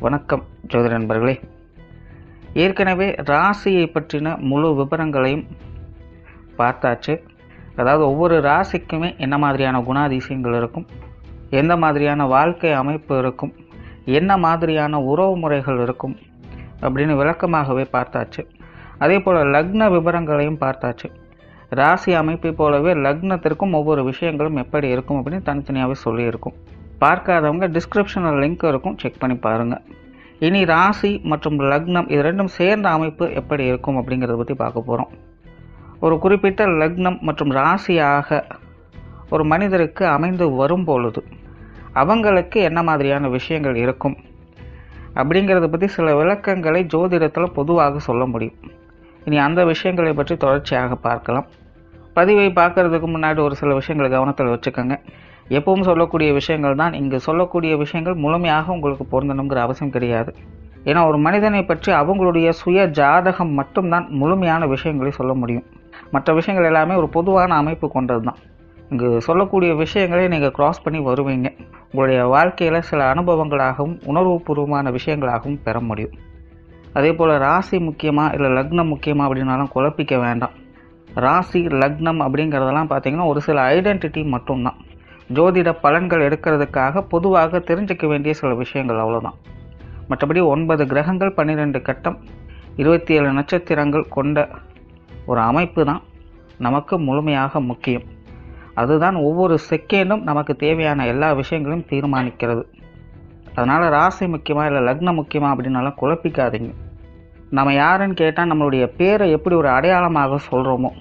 வணக்கம் ஜோதிட நண்பர்களே. ஏற்கனவே ராசியை பற்றின முழு விவரங்களையும் பார்த்தாச்சு. அதாவது ஒவ்வொரு ராசிக்குமே என்ன மாதிரியான குணாதிசயங்கள் இருக்கும், எந்த மாதிரியான வாழ்க்கை அமைப்பு இருக்கும், என்ன மாதிரியான உறவு முறைகள் இருக்கும் அப்படின்னு விளக்கமாகவே பார்த்தாச்சு. அதே போல் லக்ன விவரங்களையும் பார்த்தாச்சு. ராசி அமைப்பை போலவே லக்னத்திற்கும் ஒவ்வொரு விஷயங்களும் எப்படி இருக்கும் அப்படின்னு தனித்தனியாகவே சொல்லியிருக்கும். பார்க்காதவங்க டிஸ்கிரிப்ஷனில் லிங்க் இருக்கும், செக் பண்ணி பாருங்கள். இனி ராசி மற்றும் லக்னம் இது ரெண்டும் சேர்ந்த அமைப்பு எப்படி இருக்கும் அப்படிங்கிறத பற்றி பார்க்க போகிறோம். ஒரு குறிப்பிட்ட லக்னம் மற்றும் ராசியாக ஒரு மனிதருக்கு அமைந்து வரும் பொழுது அவங்களுக்கு என்ன மாதிரியான விஷயங்கள் இருக்கும் அப்படிங்கிறத பற்றி சில விளக்கங்களை ஜோதிடத்தில் பொதுவாக சொல்ல முடியும். இனி அந்த விஷயங்களை பற்றி தொடர்ச்சியாக பார்க்கலாம். பதிவை பார்க்குறதுக்கு முன்னாடி ஒரு சில விஷயங்களை கவனத்தில் வச்சுக்கோங்க. எப்பவும் சொல்லக்கூடிய விஷயங்கள் தான், இங்கு சொல்லக்கூடிய விஷயங்கள் முழுமையாக உங்களுக்கு பொருந்தணுங்கிற அவசியம் கிடையாது. ஏன்னா ஒரு மனிதனை பற்றி அவங்களுடைய சுய ஜாதகம் மட்டும்தான் முழுமையான விஷயங்களை சொல்ல முடியும். மற்ற விஷயங்கள் எல்லாமே ஒரு பொதுவான அமைப்பு கொண்டது தான். இங்கு சொல்லக்கூடிய விஷயங்களை நீங்கள் கிராஸ் பண்ணி வருவீங்க. உங்களுடைய வாழ்க்கையில் சில அனுபவங்களாகவும் உணர்வுபூர்வமான விஷயங்களாகவும் பெற முடியும். அதே போல் ராசி முக்கியமாக இல்லை லக்னம் முக்கியமாக அப்படின்னாலும் குழப்பிக்க வேண்டாம். ராசி லக்னம் அப்படிங்கிறதெல்லாம் பார்த்திங்கன்னா ஒரு சில ஐடென்டிட்டி மட்டும்தான். ஜோதிட பலன்கள் எடுக்கிறதுக்காக பொதுவாக தெரிஞ்சிக்க வேண்டிய சில விஷயங்கள் அவ்வளோதான். மற்றபடி 9 கிரகங்கள் 12 கட்டம் 27 நட்சத்திரங்கள் கொண்ட ஒரு அமைப்பு தான் நமக்கு முழுமையாக முக்கியம். அதுதான் ஒவ்வொரு செகண்டும் நமக்கு தேவையான எல்லா விஷயங்களையும் தீர்மானிக்கிறது. அதனால் ராசி முக்கியமாக இல்லை லக்னம் முக்கியமாக அப்படின்னாலும் குழப்பிக்காதீங்க. நம்ம யாருன்னு கேட்டால் நம்மளுடைய பேரை எப்படி ஒரு அடையாளமாக சொல்கிறோமோ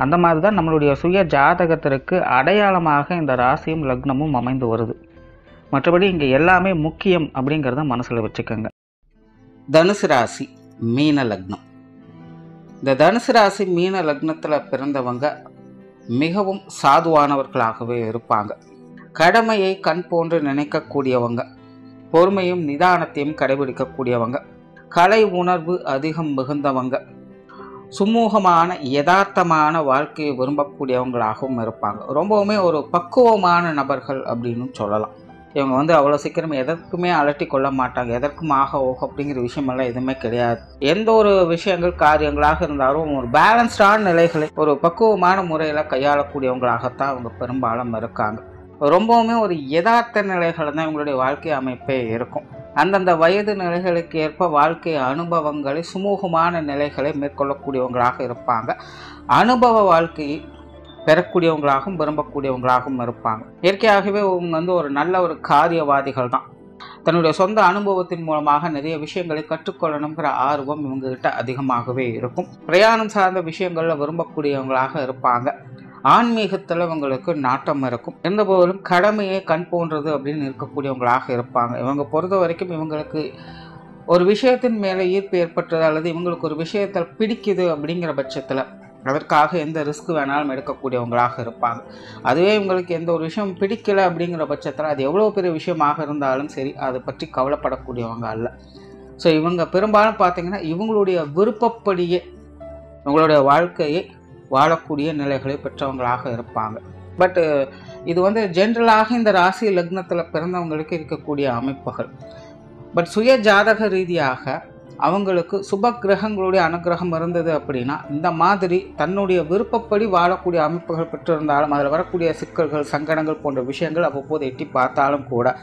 அந்த மாதிரி தான் நம்மளுடைய சுய ஜாதகத்திற்கு அடையாளமாக இந்த ராசியும் லக்னமும் அமைந்து வருது. மற்றபடி இங்கே எல்லாமே முக்கியம் அப்படிங்கிறத மனசில் வச்சுக்கோங்க. தனுசு ராசி மீன லக்னம். இந்த தனுசு ராசி மீன லக்னத்தில் பிறந்தவங்க மிகவும் சாதுவானவர்களாகவே இருப்பாங்க. கடமையை கண் போன்று நினைக்கக்கூடியவங்க, பொறுமையும் நிதானத்தையும் கடைபிடிக்கக்கூடியவங்க, கலை உணர்வு அதிகம் மிகுந்தவங்க, சுமூகமான யதார்த்தமான வாழ்க்கையை விரும்பக்கூடியவங்களாகவும் இருப்பாங்க. ரொம்பவுமே ஒரு பக்குவமான நபர்கள் அப்படின்னு சொல்லலாம். இவங்க அவ்வளோ சீக்கிரம் எதற்குமே அலட்டி கொள்ள மாட்டாங்க. எதற்கும் ஆக ஓக அப்படிங்கிற விஷயமெல்லாம் எதுவுமே கிடையாது. எந்த ஒரு விஷயங்கள் காரியங்களாக இருந்தாலும் ஒரு பேலன்ஸ்டான நிலைகளை ஒரு பக்குவமான முறையில் கையாளக்கூடியவங்களாகத்தான் அவங்க பெரும்பாலும் இருக்காங்க. ரொம்பவுமே ஒரு யதார்த்த நிலைகள் தான் இவங்களுடைய வாழ்க்கை அமைப்பே இருக்கும். அந்தந்த வயது நிலைகளுக்கு ஏற்ப வாழ்க்கை அனுபவங்களை சுமூகமான நிலைகளை மேற்கொள்ளக்கூடியவங்களாக இருப்பாங்க. அனுபவ வாழ்க்கையை பெறக்கூடியவங்களாகவும் விரும்பக்கூடியவங்களாகவும் இருப்பாங்க. இயற்கையாகவே இவங்க ஒரு நல்ல ஒரு காரியவாதிகள் தான். தன்னுடைய சொந்த அனுபவத்தின் மூலமாக நிறைய விஷயங்களை கற்றுக்கொள்ளணுங்கிற ஆர்வம் இவங்ககிட்ட அதிகமாகவே இருக்கும். பிரயாணம் சார்ந்த விஷயங்களில் விரும்பக்கூடியவங்களாக இருப்பாங்க. ஆன்மீகத்தில் இவங்களுக்கு நாட்டம் இருக்கும். இருந்தபோதிலும் கடமையை கண் போன்றது அப்படின்னு இருக்கக்கூடியவங்களாக இருப்பாங்க. இவங்க பொறுத்த வரைக்கும் இவங்களுக்கு ஒரு விஷயத்தின் மேலே ஈர்ப்பு ஏற்பட்டது அல்லது இவங்களுக்கு ஒரு விஷயத்தில் பிடிக்குது அப்படிங்கிற பட்சத்தில் அதற்காக எந்த ரிஸ்க் வேணாலும் எடுக்கக்கூடியவங்களாக இருப்பாங்க. அதுவே இவங்களுக்கு எந்த ஒரு விஷயம் பிடிக்கலை அப்படிங்கிற பட்சத்தில் அது எவ்வளோ பெரிய விஷயமாக இருந்தாலும் சரி அதை பற்றி கவலைப்படக்கூடியவங்க அல்ல. ஸோ இவங்க பெரும்பாலும் பார்த்திங்கன்னா இவங்களுடைய விருப்பப்படியே இவங்களுடைய வாழ்க்கையை வாழக்கூடிய நிலைகளை பெற்றவங்களாக இருப்பாங்க. பட் இது ஜென்ரலாக இந்த ராசி லக்னத்தில் பிறந்தவங்களுக்கு இருக்கக்கூடிய அமைப்புகள். பட் சுய ஜாதக ரீதியாக அவங்களுக்கு சுப கிரகங்களுடைய அனுகிரகம் இருந்தது அப்படின்னா இந்த மாதிரி தன்னுடைய விருப்பப்படி வாழக்கூடிய அமைப்புகள் பெற்றிருந்தாலும் அதில் வரக்கூடிய சிக்கல்கள் சங்கடங்கள் போன்ற விஷயங்கள் அவ்வப்போது எட்டி பார்த்தாலும் கூட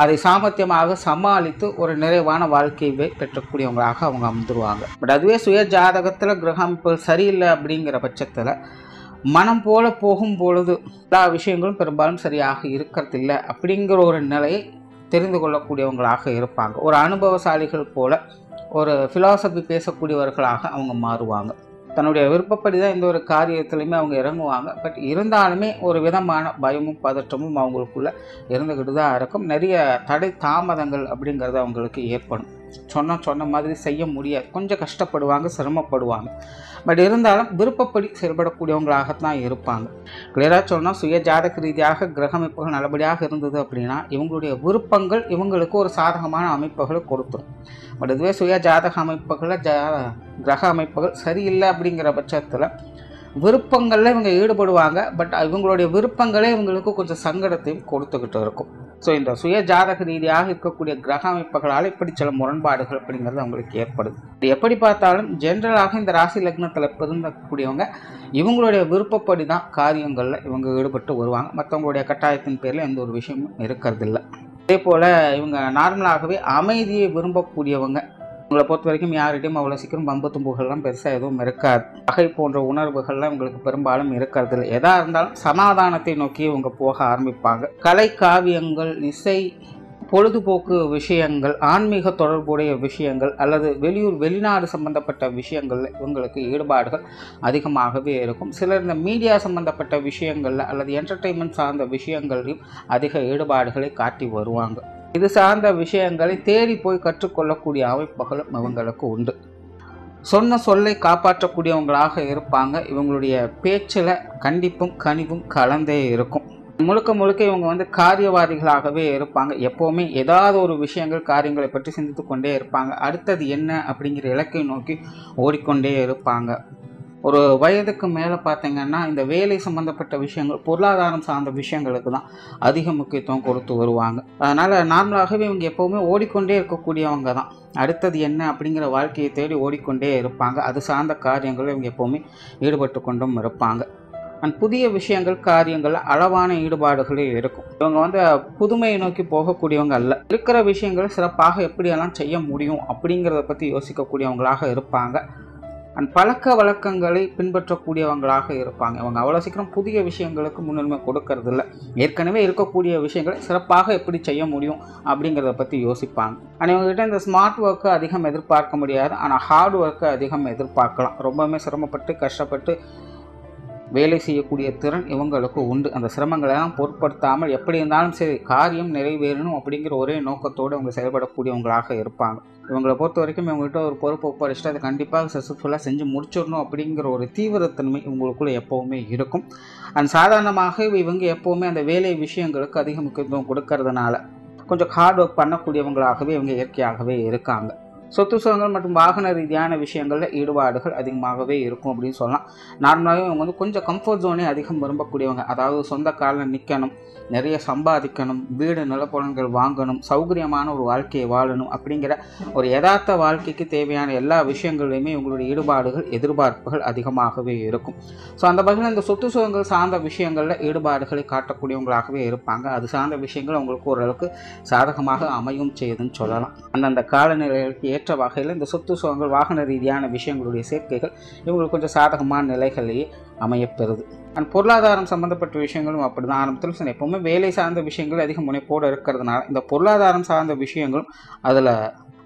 அதை சாமர்த்தியமாக சமாளித்து ஒரு நிறைவான வாழ்க்கையை பெற்றக்கூடியவங்களாக அவங்க அமைந்துருவாங்க. பட் அதுவே சுய ஜாதகத்தில் கிரக அமைப்புகள் சரியில்லை அப்படிங்கிற பட்சத்தில் மனம் போல போகும் பொழுது எல்லா விஷயங்களும் பெரும்பாலும் சரியாக இருக்கிறதில்லை அப்படிங்கிற ஒரு நிலையை தெரிந்து கொள்ளக்கூடியவங்களாக இருப்பாங்க. ஒரு அனுபவசாலிகள் போல ஒரு ஃபிலாசபி பேசக்கூடியவர்களாக அவங்க மாறுவாங்க. தன்னுடைய விருப்பப்படி தான் எந்த ஒரு காரியத்துலையுமே அவங்க இறங்குவாங்க. பட் இருந்தாலுமே ஒரு விதமான பயமும் பதற்றமும் அவங்களுக்குள்ள இருந்துக்கிட்டு தான் இருக்கும். நிறைய தடை தாமதங்கள் அப்படிங்கிறது அவங்களுக்கு ஏற்படும். சொன்ன மாதிரி செய்ய முடியாது. கொஞ்சம் கஷ்டப்படுவாங்க, சிரமப்படுவாங்க. பட் இருந்தாலும் விருப்பப்படி செயல்படக்கூடியவங்களாகத்தான் இருப்பாங்க. கிளியராக சொன்னால் சுய ஜாதக ரீதியாக கிரக அமைப்புகள் நல்லபடியாக இருந்தது அப்படின்னா இவங்களுடைய விருப்பங்கள் இவங்களுக்கு ஒரு சாதகமான அமைப்புகளை கொடுத்துரும். பட் இதுவே சுய ஜாதக அமைப்புகளில் கிரக அமைப்புகள் சரியில்லை அப்படிங்கிற பட்சத்தில் விருப்பங்களில் இவங்க ஈடுபடுவாங்க. பட் இவங்களுடைய விருப்பங்களே இவங்களுக்கு கொஞ்சம் சங்கடத்தையும் கொடுத்துக்கிட்டு இருக்கும். ஸோ இந்த சுய ஜாதக ரீதியாக இருக்கக்கூடிய கிரக அமைப்புகளால் இப்படி சில முரண்பாடுகள் அப்படிங்கிறது அவங்களுக்கு ஏற்படுது. இது எப்படி பார்த்தாலும் ஜென்ரலாக இந்த ராசி லக்னத்தில் பிறந்தக்கூடியவங்க இவங்களுடைய விருப்பப்படி தான் காரியங்களில் இவங்க ஈடுபட்டு வருவாங்க. மற்றவங்களுடைய கட்டாயத்தின் பேரில் எந்த ஒரு விஷயமும் இருக்கிறதில்ல. அதே போல் இவங்க நார்மலாகவே அமைதியை விரும்பக்கூடியவங்க. உங்களை பொறுத்த வரைக்கும் யார்கிட்டையும் அவ்வளோ சீக்கிரம் பம்பு தும்புகள்லாம் பெருசாக எதுவும் இருக்காது. பகை போன்ற உணர்வுகள்லாம் உங்களுக்கு பெரும்பாலும் இருக்கிறது இல்லை. எதாக இருந்தாலும் சமாதானத்தை நோக்கி இவங்க போக ஆரம்பிப்பாங்க. கலை, காவியங்கள், இசை, பொழுதுபோக்கு விஷயங்கள், ஆன்மீக தொடர்புடைய விஷயங்கள் அல்லது வெளிநாடு சம்பந்தப்பட்ட விஷயங்கள் இவங்களுக்கு ஈடுபாடுகள் அதிகமாகவே இருக்கும். சிலர் இந்த மீடியா சம்பந்தப்பட்ட விஷயங்களில் அல்லது என்டர்டெயின்மெண்ட் சார்ந்த விஷயங்களையும் அதிக ஈடுபாடுகளை காட்டி வருவாங்க. இது சார்ந்த விஷயங்களை தேடி போய் கற்றுக்கொள்ளக்கூடிய அமைப்புகளும் இவங்களுக்கு உண்டு. சொன்ன சொல்லை காப்பாற்றக்கூடியவங்களாக இருப்பாங்க. இவங்களுடைய பேச்சில் கண்டிப்பும் கனிவும் கலந்தே இருக்கும். முழுக்க முழுக்க இவங்க காரியவாதிகளாகவே இருப்பாங்க. எப்போவுமே ஏதாவது ஒரு விஷயங்கள் காரியங்களை பற்றி சிந்தித்து கொண்டே இருப்பாங்க. அடுத்தது என்ன அப்படிங்கிற இலக்கை நோக்கி ஓடிக்கொண்டே இருப்பாங்க. ஒரு வயதுக்கு மேலே பார்த்தீங்கன்னா இந்த வேலை சம்மந்தப்பட்ட விஷயங்கள், பொருளாதாரம் சார்ந்த விஷயங்களுக்கு தான் அதிக முக்கியத்துவம் கொடுத்து வருவாங்க. அதனால் நார்மலாகவே இவங்க எப்போவுமே ஓடிக்கொண்டே இருக்கக்கூடியவங்க தான். அடுத்தது என்ன அப்படிங்கிற வாழ்க்கையை தேடி ஓடிக்கொண்டே இருப்பாங்க. அது சார்ந்த காரியங்கள் இவங்க எப்போவுமே ஈடுபட்டு கொண்டும் இருப்பாங்க. புதிய விஷயங்கள், காரியங்கள், அளவான ஈடுபாடுகளே இருக்கும். இவங்க புதுமையை நோக்கி போகக்கூடியவங்க அல்ல. இருக்கிற விஷயங்கள் சிறப்பாக எப்படியெல்லாம் செய்ய முடியும் அப்படிங்கிறத பற்றி யோசிக்கக்கூடியவங்களாக இருப்பாங்க. பழக்க வழக்கங்களை பின்பற்றக்கூடியவங்களாக இருப்பாங்க. இவங்க அவ்வளோ சீக்கிரம் புதிய விஷயங்களுக்கு முன்னுரிமை கொடுக்கறது இல்லை. ஏற்கனவே இருக்கக்கூடிய விஷயங்களை சிறப்பாக எப்படி செய்ய முடியும் அப்படிங்கிறத பற்றி யோசிப்பாங்க. ஆனால் இவங்ககிட்ட இந்த ஸ்மார்ட் ஒர்க்கு அதிகம் எதிர்பார்க்க முடியாது. ஆனால் ஹார்ட் ஒர்க்கு அதிகம் எதிர்பார்க்கலாம். ரொம்பவுமே சிரமப்பட்டு கஷ்டப்பட்டு வேலை செய்யக்கூடிய திறன் இவங்களுக்கு உண்டு. அந்த சிரமங்களெல்லாம் பொருட்படுத்தாமல் எப்படி இருந்தாலும் சரி காரியம் நிறைவேறணும் அப்படிங்கிற ஒரே நோக்கத்தோடு அவங்க செயல்படக்கூடியவங்களாக இருப்பாங்க. இவங்களை பொறுத்த வரைக்கும் இவங்ககிட்ட ஒரு பொறுப்பு ஒப்படைச்சிட்டு அதை கண்டிப்பாக சக்ஸஸ்ஃபுல்லாக செஞ்சு முடிச்சிடணும் அப்படிங்கிற ஒரு தீவிரத்தன்மை இவங்களுக்குள்ள எப்போவுமே இருக்கும். சாதாரணமாக இவங்க எப்போவுமே அந்த வேலை விஷயங்களுக்கு அதிக முக்கியத்துவம் கொடுக்கறதுனால கொஞ்சம் ஹார்ட் ஒர்க் பண்ணக்கூடியவங்களாகவே இவங்க இயற்கையாகவே இருக்காங்க. சொத்து சுகங்கள் மற்றும் வாகன ரீதியான விஷயங்களில் ஈடுபாடுகள் அதிகமாகவே இருக்கும் அப்படின்னு சொல்லலாம். நார்மலாகவே இவங்க கொஞ்சம் கம்ஃபர்ட் ஜோனே அதிகம் விரும்பக்கூடியவங்க. அதாவது சொந்த காலில் நிற்கணும், நிறைய சம்பாதிக்கணும், வீடு நிலப்புலன்கள் வாங்கணும், சௌகரியமான ஒரு வாழ்க்கையை வாழணும் அப்படிங்கிற ஒரு யதார்த்த வாழ்க்கைக்கு தேவையான எல்லா விஷயங்களையுமே இவங்களுடைய ஈடுபாடுகள், எதிர்பார்ப்புகள் அதிகமாகவே இருக்கும். ஸோ அந்த வகையில் இந்த சொத்து சுகங்கள் சார்ந்த விஷயங்களில் ஈடுபாடுகளை காட்டக்கூடியவங்களாகவே இருப்பாங்க. அது சார்ந்த விஷயங்கள் அவங்களுக்கு ஓரளவுக்கு சாதகமாக அமையும் செய்யுதுன்னு சொல்லலாம். அந்தந்த காலநிலைகளுக்கு ஏற்ற வகையில் இந்த சொத்து சுகங்கள், வாகன ரீதியான விஷயங்களுடைய சேர்க்கைகள் இவங்களுக்கு கொஞ்சம் சாதகமான நிலைகளையே அமையப்பெறுது. பொருளாதாரம் சம்பந்தப்பட்ட விஷயங்களும் அப்படி தான். ஆரம்பத்தில் சொன்ன எப்போவுமே வேலை சார்ந்த விஷயங்கள் அதிக முனைப்போடு இருக்கிறதுனால இந்த பொருளாதாரம் சார்ந்த விஷயங்களும் அதில்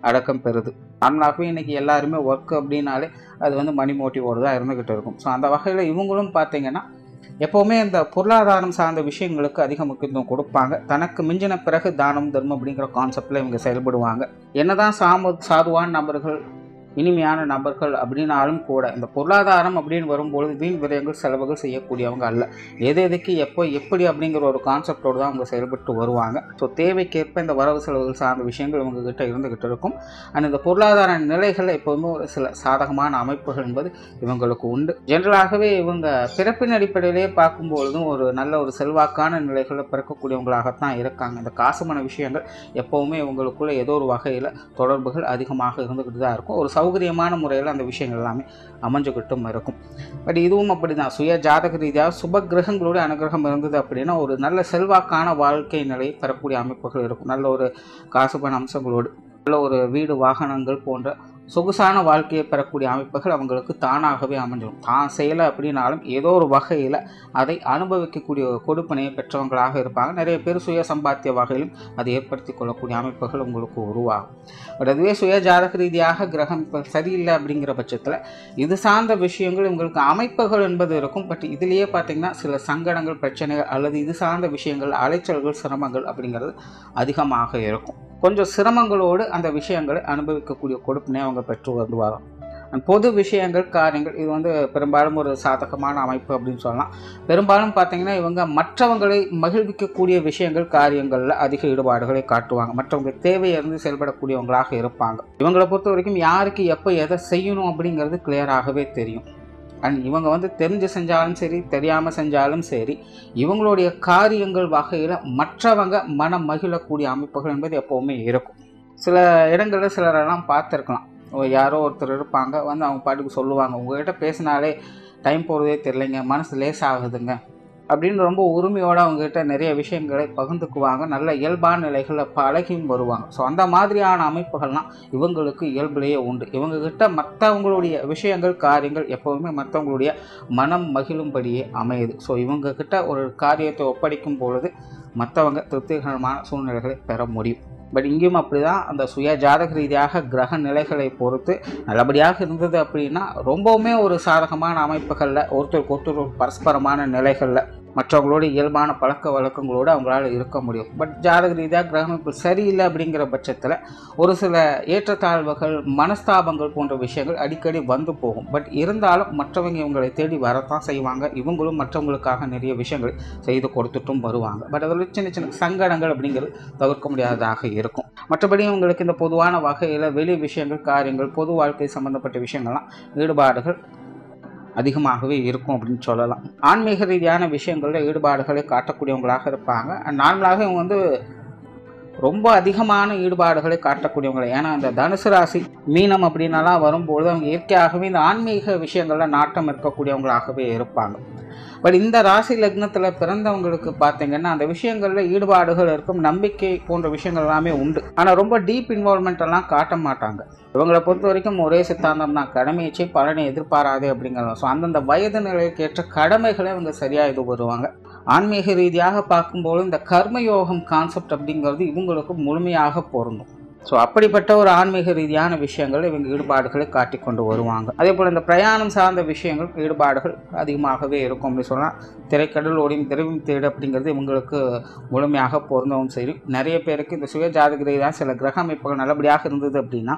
அடக்கம் பெறுது. நார்மலாகவே இன்றைக்கி எல்லாருமே ஒர்க் அப்படின்னாலே அது மணி மோட்டிவோடு தான் இருந்துக்கிட்டு இருக்கும். ஸோ அந்த வகையில் இவங்களும் பார்த்திங்கன்னா எப்போவுமே இந்த பொருளாதாரம் சார்ந்த விஷயங்களுக்கு அதிக முக்கியத்துவம் கொடுப்பாங்க. தனக்கு மிஞ்சின பிறகு தானம் தர்மம் அப்படிங்கிற கான்செப்டில் இவங்க செயல்படுவாங்க. என்னதான் சாதுவான நபர்கள், இனிமையான நபர்கள் அப்படின்னாலும் கூட இந்த பொருளாதாரம் அப்படின்னு வரும்பொழுது வீண் விரயங்கள், செலவுகள் செய்யக்கூடியவங்க அல்ல. எதுக்கு எப்போ எப்படி அப்படிங்கிற ஒரு கான்செப்டோடு தான் அவங்க செயல்பட்டு வருவாங்க. ஸோ தேவைக்கேற்ப இந்த வரவு செலவுகள் சார்ந்த விஷயங்கள் இவங்ககிட்ட இருந்துகிட்டு இருக்கும். அண்ட் இந்த பொருளாதார நிலைகள் எப்போதுமே ஒரு சில சாதகமான அமைப்புகள் என்பது இவங்களுக்கு உண்டு. ஜென்ரலாகவே இவங்க பிறப்பின் அடிப்படையிலே பார்க்கும்பொழுதும் ஒரு நல்ல ஒரு செல்வாக்கான நிலைகளில் பிறக்கக்கூடியவங்களாகத்தான் இருக்காங்க. இந்த காசுமான விஷயங்கள் எப்போவுமே இவங்களுக்குள்ள ஏதோ ஒரு வகையில் தொடர்புகள் அதிகமாக இருந்துக்கிட்டு தான் இருக்கும். ஒரு சௌகரியமான முறையில் அந்த விஷயங்கள் எல்லாமே அமைஞ்சுக்கிட்டும் இருக்கும். பட் இதுவும் அப்படி தான். சுய ஜாதக ரீதியாக சுப கிரகங்களோட அனுகிரகம் இருந்தது அப்படின்னா ஒரு நல்ல செல்வாக்கான வாழ்க்கை நிலையை பெறக்கூடிய அமைப்புகள் இருக்கும். நல்ல ஒரு காசுபண அம்சங்களோடு நல்ல ஒரு வீடு, வாகனங்கள் போன்ற சொகுசான வாழ்க்கையை பெறக்கூடிய அமைப்புகள் அவங்களுக்கு தானாகவே அமைஞ்சிடும். தான் செய்யலை அப்படின்னாலும் ஏதோ ஒரு வகையில் அதை அனுபவிக்கக்கூடிய கொடுப்பனையை பெற்றவங்களாக இருப்பாங்க. நிறைய பேர் சுய சம்பாத்திய வகையிலும் அதை ஏற்படுத்தி கொள்ளக்கூடிய அமைப்புகள் உங்களுக்கு உருவாகும். பட் அதுவே சுய ஜாதக ரீதியாக கிரகம் இப்போ சரியில்லை அப்படிங்கிற பட்சத்தில் இது சார்ந்த விஷயங்கள் உங்களுக்கு அமைப்புகள் என்பது இருக்கும். பட் இதுலேயே பார்த்திங்கன்னா சில சங்கடங்கள், பிரச்சனைகள் அல்லது இது சார்ந்த விஷயங்கள், அலைச்சல்கள், சிரமங்கள் அப்படிங்கிறது அதிகமாக இருக்கும். கொஞ்சம் சிரமங்களோடு அந்த விஷயங்களை அனுபவிக்கக்கூடிய கொடுப்பினை அவங்க பெற்று வருவாங்க. பொது விஷயங்கள், காரியங்கள் இது பெரும்பாலும் ஒரு சாதகமான அமைப்பு அப்படின்னு சொல்லலாம். பெரும்பாலும் பார்த்திங்கன்னா இவங்க மற்றவங்களை மகிழ்விக்கக்கூடிய விஷயங்கள், காரியங்களில் அதிக ஈடுபாடுகளை காட்டுவாங்க. மற்றவங்க தேவையிலிருந்து செயல்படக்கூடியவங்களாக இருப்பாங்க. இவங்களை பொறுத்த வரைக்கும் யாருக்கு எப்போ எதை செய்யணும் அப்படிங்கிறது கிளியராகவே தெரியும். அண்ட் இவங்க வந்து தெரிஞ்சு செஞ்சாலும் சரி தெரியாமல் செஞ்சாலும் சரி இவங்களுடைய காரியங்கள் வகையில் மற்றவங்க மனம் மகிழக்கூடிய அமைப்புகள் என்பது எப்போவுமே இருக்கும். சில இடங்களில் சிலரெல்லாம் பார்த்துருக்கலாம், யாரோ ஒருத்தர் இருப்பாங்க வந்து அவங்க பாட்டுக்கு சொல்லுவாங்க, உங்கள்கிட்ட பேசினாலே டைம் போகிறதே தெரியலைங்க, மனசு லேசாகுதுங்க அப்படின்னு ரொம்ப உரிமையோடு அவங்ககிட்ட நிறைய விஷயங்களை பகிர்ந்துக்குவாங்க. நல்ல இயல்பான நிலைகளில் பழகியும் வருவாங்க. ஸோ அந்த மாதிரியான அமைப்புகள்லாம் இவங்களுக்கு இயல்புலேயே உண்டு. இவங்ககிட்ட மற்றவங்களுடைய விஷயங்கள் காரியங்கள் எப்போவுமே மற்றவங்களுடைய மனம் மகிழும்படியே அமையுது. ஸோ இவங்ககிட்ட ஒரு காரியத்தை ஒப்படைக்கும் பொழுது மற்றவங்க திருப்திகரமான சூழ்நிலைகளை பெற முடியும். பட் இங்கேயும் அப்படி தான், அந்த சுய ஜாதக ரீதியாக கிரக நிலைகளை பொறுத்து நல்லபடியாக இருந்தது அப்படின்னா ரொம்பவுமே ஒரு சாதகமான அமைப்புகளில் ஒருத்தருக்கு ஒருத்தர் பரஸ்பரமான நிலைகளில் மற்றவங்களோட இயல்பான பழக்க வழக்கங்களோடு அவங்களால இருக்க முடியும். பட் ஜாதக ரீதியாக கிரகமைப்பு சரியில்லை அப்படிங்கிற பட்சத்தில் ஒரு சில ஏற்றத்தாழ்வுகள் மனஸ்தாபங்கள் போன்ற விஷயங்கள் அடிக்கடி வந்து போகும். பட் இருந்தாலும் மற்றவங்க இவங்களை தேடி வரத்தான் செய்வாங்க. இவங்களும் மற்றவங்களுக்காக நிறைய விஷயங்கள் செய்து கொடுத்துட்டும் வருவாங்க. பட் அதில் சின்ன சின்ன சங்கடங்கள் அப்படிங்கிறது தவிர்க்க முடியாததாக இருக்கும். மற்றபடி இவங்களுக்கு இந்த பொதுவான வகையில் வெளி விஷயங்கள் காரியங்கள் பொது வாழ்க்கை சம்பந்தப்பட்ட விஷயங்கள்லாம் ஈடுபாடுகள் அதிகமாகவே இருக்கும் அப்படின்னு சொல்லலாம். ஆன்மீக ரீதியான விஷயங்களில் ஈடுபாடுகளை காட்டக்கூடியவங்களாக இருப்பாங்க. நார்மலாக இவங்க வந்து ரொம்ப அதிகமான ஈடுபாடுகளை காட்டக்கூடியவங்க. ஏன்னா இந்த தனுசு ராசி மீனம் அப்படின்னாலாம் வரும்பொழுது அவங்க இயற்கையாகவே இந்த ஆன்மீக விஷயங்களில் நாட்டம் இருக்கக்கூடியவங்களாகவே இருப்பாங்க. பட் இந்த ராசி லக்னத்தில் பிறந்தவங்களுக்கு பார்த்தீங்கன்னா அந்த விஷயங்களில் ஈடுபாடுகள் இருக்கும், நம்பிக்கை போன்ற விஷயங்கள் எல்லாமே உண்டு. ஆனால் ரொம்ப டீப் இன்வால்மெண்ட் எல்லாம் காட்ட மாட்டாங்க. இவங்களை பொறுத்த வரைக்கும் ஒரே சித்தாந்தம் தான், கடமையை பலனை எதிர்பாராது அப்படிங்கிறது. ஸோ அந்தந்த வயது நிலைக்கு ஏற்ற கடமைகளை இவங்க சரியாக இது வருவாங்க. ஆன்மீக ரீதியாக பார்க்கும்போது இந்த கர்மயோகம் கான்செப்ட் அப்படிங்கிறது இவங்களுக்கு முழுமையாக பொருந்தும். ஸோ அப்படிப்பட்ட ஒரு ஆன்மீக ரீதியான விஷயங்கள் இவங்க ஈடுபாடுகளை காட்டி கொண்டு வருவாங்க. அதே போல் இந்த பிரயாணம் சார்ந்த விஷயங்கள் ஈடுபாடுகள் அதிகமாகவே இருக்கும் அப்படின்னு சொன்னால் திரைக்கடல் ஓடியும் திரையும் தேடு அப்படிங்கிறது இவங்களுக்கு முழுமையாக பொருந்தவும் சரி. நிறைய பேருக்கு இந்த சுய ஜாதக ரீதியாக சில கிரக அமைப்புகள் நல்லபடியாக இருந்தது அப்படின்னா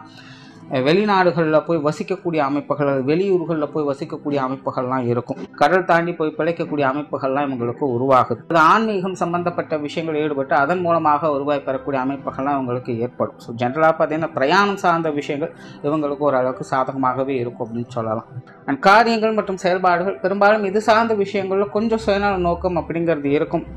வெளிநாடுகளில் போய் வசிக்கக்கூடிய அமைப்புகள், வெளியூர்களில் போய் வசிக்கக்கூடிய அமைப்புகள்லாம் இருக்கும். கடல் தாண்டி போய் பிழைக்கக்கூடிய அமைப்புகள்லாம் இவங்களுக்கு உருவாகுது. அது ஆன்மீகம் சம்பந்தப்பட்ட விஷயங்கள் ஈடுபட்டு அதன் மூலமாக உருவாய் பெறக்கூடிய அமைப்புகள்லாம் இவங்களுக்கு ஏற்படும். ஸோ ஜென்ரலாக பார்த்தீங்கன்னா பிரயாணம் சார்ந்த விஷயங்கள் இவங்களுக்கு ஓரளவுக்கு சாதகமாகவே இருக்கும் அப்படின்னு சொல்லலாம். அண்ட் காரியங்கள் மற்றும் செயல்பாடுகள் பெரும்பாலும் இது சார்ந்த விஷயங்களில் கொஞ்சம் சுயநல நோக்கம் அப்படிங்கிறது இருக்கும்.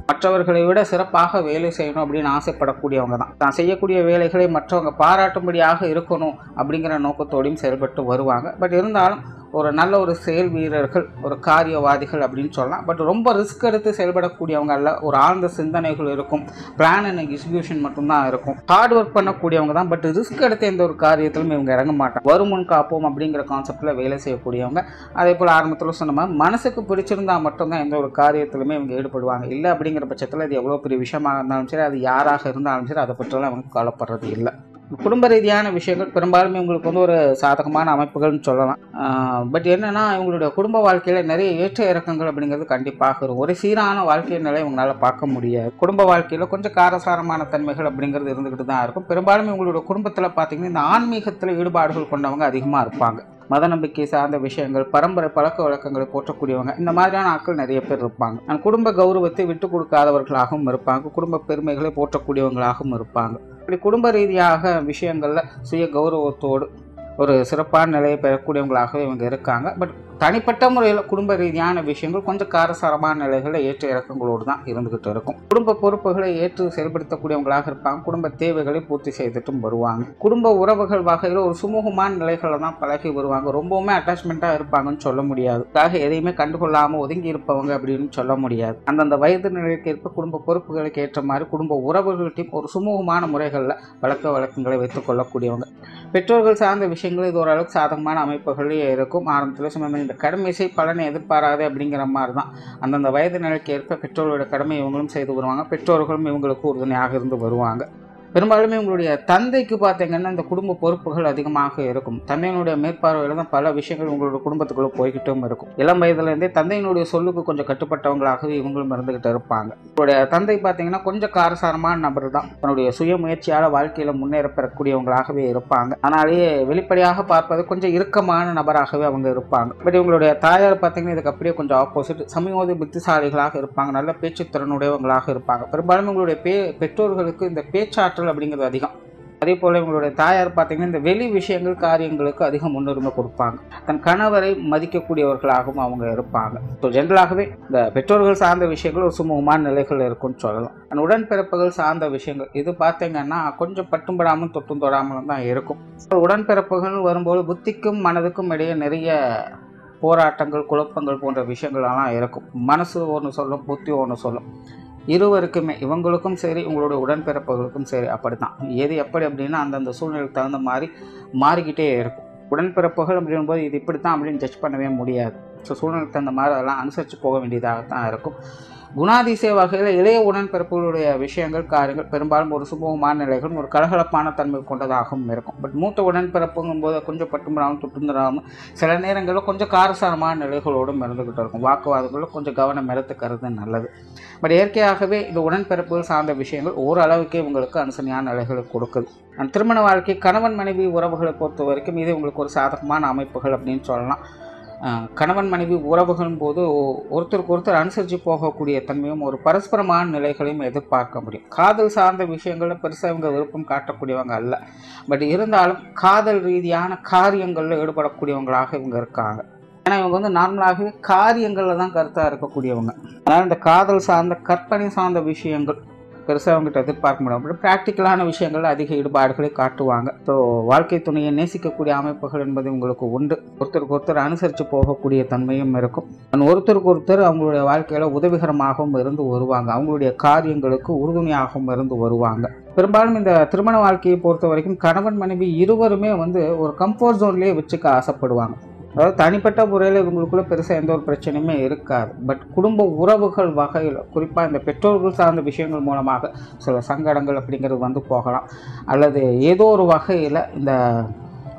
மற்றவர்களை விட சிறப்பாக வேலை செய்யணும் அப்படின்னு ஆசைப்படக்கூடியவங்க தான். தான் செய்யக்கூடிய வேலைகளை மற்றவங்க பாராட்டும்படியாக இருக்கணும் அப்படிங்கிற நோக்கத்தோடையும் செயல்பட்டு வருவாங்க. பட் இருந்தாலும் ஒரு நல்ல ஒரு செயல் வீரர்கள், ஒரு காரியவாதிகள் அப்படின்னு சொல்லலாம். பட் ரொம்ப ரிஸ்க் எடுத்து செயல்படக்கூடியவங்க அல்ல. ஒரு ஆழ்ந்த சிந்தனைகள் இருக்கும், பிளான் அண்ட் எக்ஸிக்யூஷன் மட்டும்தான் இருக்கும். ஹார்ட் ஒர்க் பண்ணக்கூடியவங்க தான். பட் ரிஸ்க் எடுத்து எந்த ஒரு காரியத்திலும் இவங்க இறங்க மாட்டாங்க. வருமுன் காப்போம் அப்படிங்கிற கான்செப்டில் வேலை செய்யக்கூடியவங்க. அதே போல் ஆரம்பத்தில் சொன்ன மாதிரி மனசுக்கு பிடிச்சிருந்தா மட்டும்தான் எந்த ஒரு காரியத்திலுமே இவங்க ஈடுபடுவாங்க. இல்லை அப்படிங்கிற பட்சத்தில் அது எவ்வளோ பெரிய விஷயமாக இருந்தாலும் சரி, அது யாராக இருந்தாலும் சரி, அதை பற்றிலாம் அவங்க கவலைப்படுறது இல்லை. குடும்ப ரீதியான விஷயங்கள் பெரும்பாலுமே இவங்களுக்கு வந்து ஒரு சாதகமான அமைப்புகள்னு சொல்லலாம். பட் என்னென்னா இவங்களுடைய குடும்ப வாழ்க்கையில் நிறைய ஏற்ற இறக்கங்கள் அப்படிங்கிறது கண்டிப்பாக இருக்கும். ஒரு சீரான வாழ்க்கை நிலை இவங்களால பார்க்க முடியாது. குடும்ப வாழ்க்கையில் கொஞ்சம் காரசாரமான தன்மைகள் அப்படிங்கிறது இருந்துக்கிட்டு தான் இருக்கும். பெரும்பாலுமே இவங்களுடைய குடும்பத்தில் பார்த்தீங்கன்னா இந்த ஆன்மீகத்தில் ஈடுபாடுகள் கொண்டவங்க அதிகமாக இருப்பாங்க. மத நம்பிக்கை சார்ந்த விஷயங்கள், பரம்பரை பழக்க வழக்கங்களை போற்றக்கூடியவங்க, இந்த மாதிரியான ஆட்கள் நிறைய பேர் இருப்பாங்க. குடும்ப கௌரவத்தை விட்டு கொடுக்காதவர்களாகவும் இருப்பாங்க. குடும்ப பெருமைகளை போற்றக்கூடியவங்களாகவும் இருப்பாங்க. இப்படி குடும்ப ரீதியாக விஷயங்களில் சுய கௌரவத்தோடு ஒரு சிறப்பான நிலையை பெறக்கூடியவங்களாகவே இவங்க இருக்காங்க. பட் தனிப்பட்ட முறையில் குடும்ப ரீதியான விஷயங்கள் கொஞ்சம் காரசாரமான நிலைகளில் ஏற்ற இறக்கங்களோடு தான் இருந்துகிட்டு இருக்கும். குடும்ப பொறுப்புகளை ஏற்று செயல்படுத்தக்கூடியவங்களாக இருப்பாங்க. குடும்ப தேவைகளை பூர்த்தி செய்துட்டும் வருவாங்க. குடும்ப உறவுகள் வகையில் ஒரு சுமூகமான நிலைகளை தான் பழகி வருவாங்க. ரொம்பவுமே அட்டாச்மெண்ட்டாக இருப்பாங்கன்னு சொல்ல முடியாது. அதுக்காக எதையுமே கண்டுகொள்ளாமல் ஒதுங்கி இருப்பவங்க அப்படின்னு சொல்ல முடியாது. அந்தந்த வயது நிலைக்கு ஏற்ப குடும்ப பொறுப்புகளுக்கு ஏற்ற மாதிரி குடும்ப உறவுகள்கிட்டையும் ஒரு சுமூகமான முறைகளில் பழக்க வழக்கங்களை வைத்துக் கொள்ளக்கூடியவங்க. பெற்றோர்கள் சார்ந்த விஷயங்கள் இது ஓரளவுக்கு சாதகமான அமைப்புகளே இருக்கும். ஆரம்பத்தில் சொன்ன இந்த கடமை பலனை எதிர்பாராது அப்படிங்கிற மாதிரி தான். அந்தந்த வயது நிலைக்கு ஏற்ப பெற்றோர்களோட கடமை இவங்களும் செய்து வருவாங்க. பெற்றோர்களும் இவங்களுக்கு உறுதுணையாக இருந்து வருவாங்க. பெரும்பாலுமே உங்களுடைய தந்தைக்கு பார்த்தீங்கன்னா இந்த குடும்ப பொறுப்புகள் அதிகமாக இருக்கும். தந்தையினுடைய மேற்பார்வையில் தான் பல விஷயங்கள் உங்களோட குடும்பத்துக்குள்ளே போய்கிட்டும் இருக்கும். இளம் வயதுலேருந்தே தந்தையினுடைய சொல்லுக்கு கொஞ்சம் கட்டுப்பட்டவங்களாகவே இவங்களும் இருந்துகிட்டு இருப்பாங்க. உங்களுடைய தந்தை பார்த்தீங்கன்னா கொஞ்சம் காரசாரமான நபர் தான். தன்னுடைய சுய முயற்சியால் வாழ்க்கையில் முன்னேற பெறக்கூடியவங்களாகவே இருப்பாங்க. ஆனாலேயே வெளிப்படையாக பார்ப்பது கொஞ்சம் இறுக்கமான நபராகவே அவங்க இருப்பாங்க. பட் இவங்களுடைய தாயார் பார்த்தீங்கன்னா இதுக்கு அப்படியே கொஞ்சம் ஆப்போசிட், சமயோதி புத்திசாலிகளாக இருப்பாங்க. நல்ல பேச்சு திறனுடையவங்களாக இருப்பாங்க. பெரும்பாலும் உங்களுடைய பெற்றோர்களுக்கு இந்த பேச்சாற்றல் அப்படிங்கிறது அதிகம். அதே போல் இவங்களுடைய தாயார் பார்த்தீங்கன்னா இந்த வெளி விஷயங்கள் காரியங்களுக்கு அதிக முன்னுரிமை கொடுப்பாங்க. தன் கணவரை மதிக்கக்கூடியவர்களாகவும் அவங்க இருப்பாங்க. ஸோ ஜென்ரலாகவே இந்த பெற்றோர்கள் சார்ந்த விஷயங்கள் ஒரு சுமூகமான நிலைகள் இருக்குன்னு சொல்லலாம். அந்த உடன்பிறப்புகள் சார்ந்த விஷயங்கள் இது பார்த்தீங்கன்னா கொஞ்சம் பட்டும்படாமல் தொட்டும் தொடாமலும் தான் இருக்கும். உடன்பிறப்புகள் வரும்போது புத்திக்கும் மனதுக்கும் இடையே நிறைய போராட்டங்கள் குழப்பங்கள் போன்ற விஷயங்களெல்லாம் இருக்கும். மனசு ஒன்று சொல்லும், புத்தி ஒன்று சொல்லும். இருவருக்குமே இவங்களுக்கும் சரி உங்களுடைய உடன்பிறப்புகளுக்கும் சரி அப்படி தான். எது எப்படி அப்படின்னா அந்தந்த சூழ்நிலைக்கு தகுந்த மாதிரி மாறிக்கிட்டே இருக்கும். உடன்பிறப்புகள் அப்படின்போது இது இப்படி தான் அப்படின்னு ஜட்ஜ் பண்ணவே முடியாது. ஸோ சூழ்நிலைக்கு தகுந்த மாதிரி அதெல்லாம் அனுசரித்து போக வேண்டியதாகத்தான் இருக்கும். குணாதிசய வகையில் இளைய உடன்பிறப்புகளுடைய விஷயங்கள் காரியங்கள் பெரும்பாலும் ஒரு சுமூகமான நிலைகள் ஒரு கலகலப்பான தன்மை கொண்டதாகவும் இருக்கும். பட் மூத்த உடன்பிறப்புங்கும் போது கொஞ்சம் பட்டும்படாமல் தொட்டுந்துடாமல் சில நேரங்களில் கொஞ்சம் காரசாரமான நிலைகளோடும் இருந்துக்கிட்டு இருக்கும். வாக்குவாதங்களும் கொஞ்சம் கவனம் எடுத்துக்கிறது நல்லது. பட் இயற்கையாகவே இந்த உடன்பிறப்புகள் சார்ந்த விஷயங்கள் ஓரளவுக்கே உங்களுக்கு அனுசரணையான நிலைகளை கொடுக்குது. திருமண வாழ்க்கை கணவன் மனைவி உறவுகளை பொறுத்த வரைக்கும் இது உங்களுக்கு ஒரு சாதகமான அமைப்புகள் அப்படின்னு சொல்லலாம். கணவன் மனைவி உறவுகளும் போது ஒருத்தருக்கு ஒருத்தர் அனுசரித்து போகக்கூடிய தன்மையும் ஒரு பரஸ்பரமான நிலைகளையும் எதிர்பார்க்க முடியும். காதல் சார்ந்த விஷயங்களில் பெருசாக இவங்க விருப்பம் காட்டக்கூடியவங்க அல்ல. பட் இருந்தாலும் காதல் ரீதியான காரியங்களில் ஈடுபடக்கூடியவங்களாக இவங்க இருக்காங்க. ஏன்னா இவங்க வந்து நார்மலாகவே காரியங்களில் தான் கருத்தாக இருக்கக்கூடியவங்க. அதனால் இந்த காதல் சார்ந்த கற்பனை சார்ந்த விஷயங்கள் பெருசாக அவங்ககிட்ட எதிர்பார்க்க முடியும். ப்ராக்டிக்கலான விஷயங்கள் அதிக ஈடுபாடுகளை காட்டுவாங்க. ஸோ வாழ்க்கை துணையை நேசிக்கக்கூடிய அமைப்புகள் என்பது உங்களுக்கு உண்டு. ஒருத்தருக்கு ஒருத்தர் அனுசரித்து போகக்கூடிய தன்மையும் இருக்கும். ஒருத்தருக்கு ஒருத்தர் அவங்களுடைய வாழ்க்கையில் உதவிகரமாகவும் இருந்து வருவாங்க. அவங்களுடைய காரியங்களுக்கு உறுதுணையாகவும் இருந்து வருவாங்க. பெரும்பாலும் இந்த திருமண வாழ்க்கையை பொறுத்த வரைக்கும் கணவன் மனைவி இருவருமே வந்து ஒரு கம்ஃபர்ட் ஜோன்லேயே வச்சுக்க ஆசைப்படுவாங்க. அதாவது தனிப்பட்ட முறையில் இவங்களுக்குள்ள பெருசாக எந்த ஒரு பிரச்சனையுமே இருக்காது. பட் குடும்ப உறவுகள் வகையில் குறிப்பாக இந்த பெற்றோர்கள் சார்ந்த விஷயங்கள் மூலமாக சில சங்கடங்கள் அப்படிங்கிறது வந்து போகலாம். அல்லது ஏதோ ஒரு வகையில் இந்த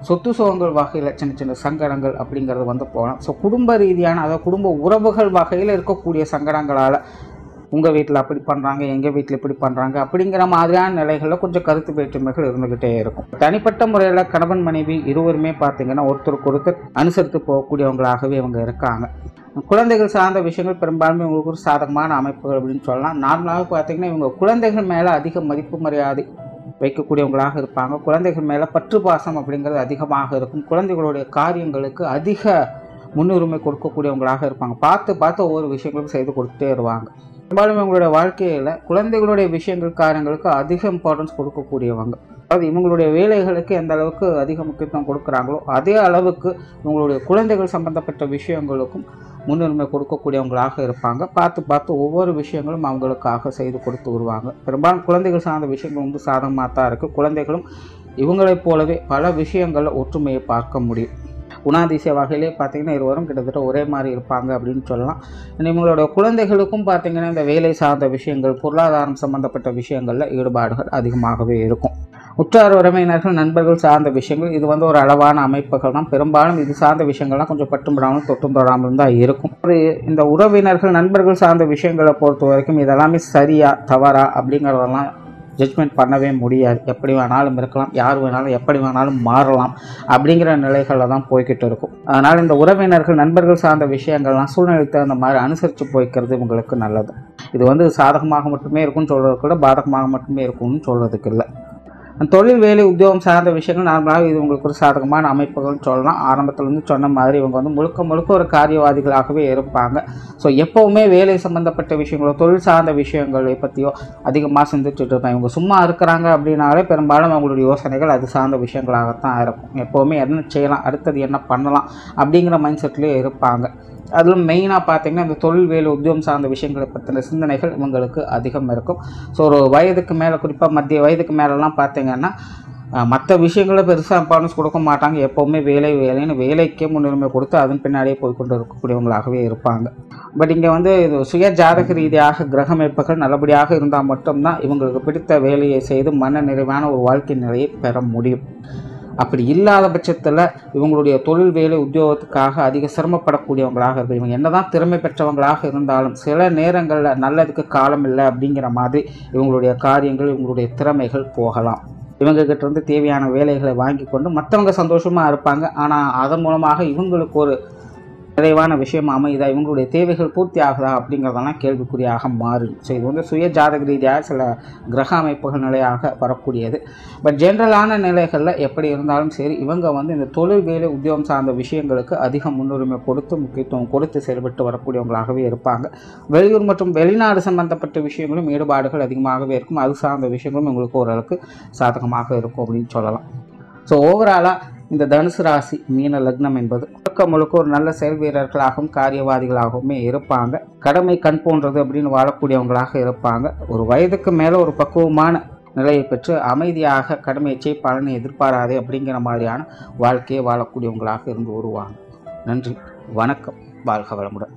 சொத்து சுகங்கள் வகையில் சின்ன சின்ன சங்கடங்கள் அப்படிங்கிறது வந்து போகலாம். ஸோ குடும்ப ரீதியான அதாவது குடும்ப உறவுகள் வகையில் இருக்கக்கூடிய சங்கடங்களால் உங்கள் வீட்டில் அப்படி பண்ணுறாங்க, எங்கள் வீட்டில் இப்படி பண்ணுறாங்க அப்படிங்கிற மாதிரியான நிலைகளில் கொஞ்சம் கருத்து வேற்றுமைகள் இருந்துக்கிட்டே இருக்கும். தனிப்பட்ட முறையில் கணவன் மனைவி இருவருமே பார்த்திங்கன்னா ஒருத்தருக்கு ஒருத்தர் அனுசரித்து போகக்கூடியவங்களாகவே இவங்க இருக்காங்க. குழந்தைகள் சார்ந்த விஷயங்கள் பெரும்பாலுமே இவங்களுக்கு ஒரு சாதகமான அமைப்புகள் அப்படின்னு சொல்லலாம். நார்மலாக பார்த்திங்கன்னா இவங்க குழந்தைகள் மேலே அதிக மதிப்பு மரியாதை வைக்கக்கூடியவங்களாக இருப்பாங்க. குழந்தைகள் மேலே பற்று பாசம் அப்படிங்கிறது அதிகமாக இருக்கும். குழந்தைகளுடைய காரியங்களுக்கு அதிக முன்னுரிமை கொடுக்கக்கூடியவங்களாக இருப்பாங்க. பார்த்து ஒவ்வொரு விஷயங்களும் செய்து கொடுத்துட்டே வருவாங்க. பெரும்பாலும் இவங்களுடைய வாழ்க்கையில் குழந்தைகளுடைய விஷயங்கள் காரியங்களுக்கு அதிக இம்பார்ட்டன்ஸ் கொடுக்கக்கூடியவங்க. அதாவது இவங்களுடைய வேலைகளுக்கு எந்த அளவுக்கு அதிக முக்கியத்துவம் கொடுக்குறாங்களோ அதே அளவுக்கு இவங்களுடைய குழந்தைகள் சம்பந்தப்பட்ட விஷயங்களுக்கும் முன்னுரிமை கொடுக்கக்கூடியவங்களாக இருப்பாங்க. பார்த்து ஒவ்வொரு விஷயங்களும் அவங்களுக்காக செய்து கொடுத்து வருவாங்க. பெரும்பாலும் குழந்தைகள் சார்ந்த விஷயங்கள் வந்து சாதகமாக தான் இருக்குது. குழந்தைகளும் இவங்களைப் போலவே பல விஷயங்களில் ஒற்றுமையை பார்க்க முடியும். குணாதிசய வகையிலே பார்த்திங்கன்னா இருவரும் கிட்டத்தட்ட ஒரே மாதிரி இருப்பாங்க அப்படின்னு சொல்லலாம். இவங்களோட குழந்தைகளுக்கும் பார்த்திங்கன்னா இந்த வேலை சார்ந்த விஷயங்கள் பொருளாதாரம் சம்பந்தப்பட்ட விஷயங்களில் ஈடுபாடுகள் அதிகமாகவே இருக்கும். உற்றார் உறவினர்கள் நண்பர்கள் சார்ந்த விஷயங்கள் இது வந்து ஒரு அளவான அமைப்புகள் தான். பெரும்பாலும் இது சார்ந்த விஷயங்கள்லாம் கொஞ்சம் பட்டும்படாமல் தொட்டும் தொடாமலும் தான் இருக்கும். இந்த உறவினர்கள் நண்பர்கள் சார்ந்த விஷயங்களை பொறுத்த வரைக்கும் இதெல்லாமே சரியா தவறா அப்படிங்கிறதெல்லாம் ஜட்ஜ்மெண்ட் பண்ணவே முடியாது. எப்படி வேணாலும் இருக்கலாம், யார் வேணாலும் எப்படி வேணாலும் மாறலாம் அப்படிங்கிற நிலைகளில் தான் போய்கிட்டு இருக்கும். அதனால் இந்த உறவினர்கள் நண்பர்கள் சார்ந்த விஷயங்கள்லாம் சூழ்நிலைக்கு தகுந்த மாதிரி அனுசரித்து போய்க்கிறது உங்களுக்கு நல்லது. இது வந்து சாதகமாக மட்டுமே இருக்கும்னு சொல்கிறதுக்கு கூட பாதகமாக மட்டுமே இருக்கும்னு சொல்கிறதுக்கு இல்லை. தொழில் வேலை உத்தியோகம் சார்ந்த விஷயங்கள் நார்மலாக இது உங்களுக்கு ஒரு சாதகமான அமைப்புகள்னு சொல்லலாம். ஆரம்பத்துலேருந்து சொன்ன மாதிரி இவங்க வந்து முழுக்க ஒரு காரியவாதிகளாகவே இருப்பாங்க. ஸோ எப்போவுமே வேலை சம்மந்தப்பட்ட விஷயங்களோ தொழில் சார்ந்த விஷயங்களை பற்றியோ அதிகமாக சிந்திச்சுட்டு இருப்பாங்க. இவங்க சும்மா இருக்கிறாங்க அப்படின்னாலே பெரும்பாலும் அவங்களுடைய யோசனைகள் அது சார்ந்த விஷயங்களாகத்தான் இருக்கும். எப்போவுமே என்ன செய்யலாம், அடுத்தது என்ன பண்ணலாம் அப்படிங்கிற மைண்ட் செட்லேயே இருப்பாங்க. அதில் மெயினாக பார்த்திங்கன்னா இந்த தொழில் வேலை உத்தியோகம் சார்ந்த விஷயங்களை பற்றின சிந்தனைகள் இவங்களுக்கு அதிகம் இருக்கும். ஸோ ஒரு வயதுக்கு மேலே குறிப்பாக மத்திய வயதுக்கு மேலெலாம் பார்த்திங்கன்னா மற்ற விஷயங்களை பெருசாக இம்பார்ட்டன்ஸ் கொடுக்க மாட்டாங்க. எப்போவுமே வேலைன்னு வேலைக்கே முன்னுரிமை கொடுத்து அதன் பின்னாடியே போய்கொண்டு இருக்கக்கூடியவங்களாகவே இருப்பாங்க. பட் இங்கே வந்து இது சுய ஜாதக ரீதியாக கிரக அமைப்புகள் நல்லபடியாக இருந்தால் மட்டும்தான் இவங்களுக்கு பிடித்த வேலையை செய்து மன நிறைவான ஒரு வாழ்க்கை நிலையை பெற முடியும். அப்படி இல்லாத பட்சத்தில் இவங்களுடைய தொழில் வேலை உத்தியோகத்துக்காக அதிக சிரமப்படக்கூடியவங்களாக இருக்கும். இவங்க என்ன தான் திறமை பெற்றவங்களாக இருந்தாலும் சில நேரங்களில் நல்லதுக்கு காலம் இல்லை அப்படிங்கிற மாதிரி இவங்களுடைய காரியங்கள் இவங்களுடைய திறமைகள் போகலாம். இவங்ககிட்ட இருந்து தேவையான வேலைகளை வாங்கி கொண்டு மற்றவங்க சந்தோஷமாக இருப்பாங்க. ஆனால் அதன் மூலமாக இவங்களுக்கு ஒரு நிறைவான விஷயம் அமையுதா, இவங்களுடைய தேவைகள் பூர்த்தி ஆகுதா அப்படிங்கிறதெல்லாம் கேள்விக்குறியாக மாறும். ஸோ இது வந்து சுய ஜாதக ரீதியாக சில கிரக அமைப்புகள் நிலையாக வரக்கூடியது. பட் ஜென்ரலான நிலைகளில் எப்படி இருந்தாலும் சரி, இவங்க வந்து இந்த தொழில் வேலை உத்தியோகம் சார்ந்த விஷயங்களுக்கு அதிக முன்னுரிமை கொடுத்து முக்கியத்துவம் கொடுத்து செயல்பட்டு வரக்கூடியவங்களாகவே இருப்பாங்க. வெளியூர் மற்றும் வெளிநாடு சம்பந்தப்பட்ட விஷயங்களும் ஈடுபாடுகள் அதிகமாகவே இருக்கும். அது சார்ந்த விஷயங்களும் உங்களுக்கு ஓரளவுக்கு சாதகமாக இருக்கும் அப்படின்னு சொல்லலாம். ஸோ ஓவராலாக இந்த தனுசு ராசி மீன லக்னம் என்பது முழுக்க ஒரு நல்ல செயல் வீரர்களாகவும் காரியவாதிகளாகவுமே இருப்பாங்க. கடமை கண் போன்றது அப்படின்னு வாழக்கூடியவங்களாக இருப்பாங்க. ஒரு வயதுக்கு மேலே ஒரு பக்குவமான நிலையை பெற்று அமைதியாக கடமையை பலனை எதிர்பாராதே அப்படிங்கிற மாதிரியான வாழ்க்கையை வாழக்கூடியவங்களாக இருந்து வருவாங்க. நன்றி, வணக்கம், வாழ்க வளமுடன்.